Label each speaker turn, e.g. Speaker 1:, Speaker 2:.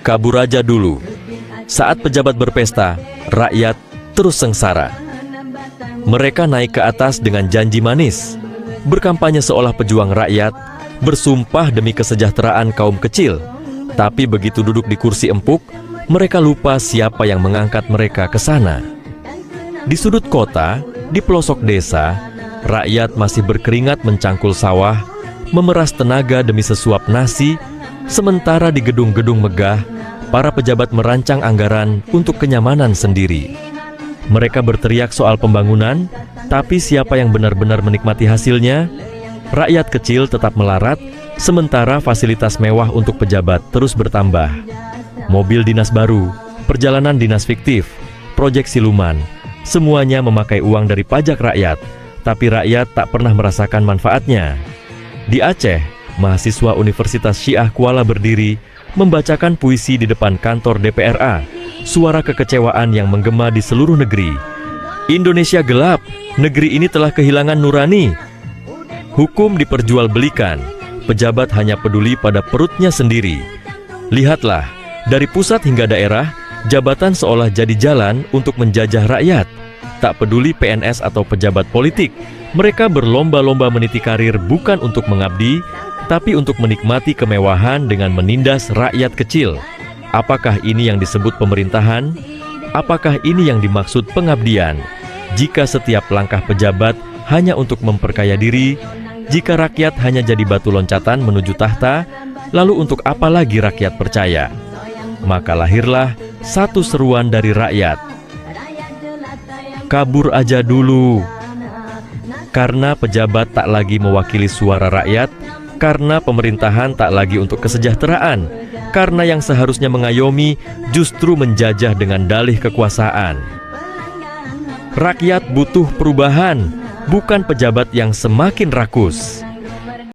Speaker 1: Kabur aja dulu. Saat pejabat berpesta, rakyat terus sengsara. Mereka naik ke atas dengan janji manis, berkampanye seolah pejuang rakyat, bersumpah demi kesejahteraan kaum kecil. Tapi begitu duduk di kursi empuk, mereka lupa siapa yang mengangkat mereka ke sana. Di sudut kota, di pelosok desa, rakyat masih berkeringat mencangkul sawah, memeras tenaga demi sesuap nasi, sementara di gedung-gedung megah, para pejabat merancang anggaran untuk kenyamanan sendiri. Mereka berteriak soal pembangunan, tapi siapa yang benar-benar menikmati hasilnya? Rakyat kecil tetap melarat, sementara fasilitas mewah untuk pejabat terus bertambah. Mobil dinas baru, perjalanan dinas fiktif, proyek siluman, semuanya memakai uang dari pajak rakyat, tapi rakyat tak pernah merasakan manfaatnya. Di Aceh, mahasiswa Universitas Syiah Kuala berdiri, membacakan puisi di depan kantor DPRA, suara kekecewaan yang menggema di seluruh negeri. Indonesia gelap, negeri ini telah kehilangan nurani. Hukum diperjualbelikan, pejabat hanya peduli pada perutnya sendiri. Lihatlah, dari pusat hingga daerah, jabatan seolah jadi jalan untuk menjajah rakyat. Tak peduli PNS atau pejabat politik, mereka berlomba-lomba meniti karir bukan untuk mengabdi, tapi untuk menikmati kemewahan dengan menindas rakyat kecil. Apakah ini yang disebut pemerintahan? Apakah ini yang dimaksud pengabdian? Jika setiap langkah pejabat hanya untuk memperkaya diri, jika rakyat hanya jadi batu loncatan menuju tahta, lalu untuk apa lagi rakyat percaya? Maka lahirlah satu seruan dari rakyat. Kabur aja dulu. Karena pejabat tak lagi mewakili suara rakyat, karena pemerintahan tak lagi untuk kesejahteraan, karena yang seharusnya mengayomi justru menjajah dengan dalih kekuasaan. Rakyat butuh perubahan, bukan pejabat yang semakin rakus.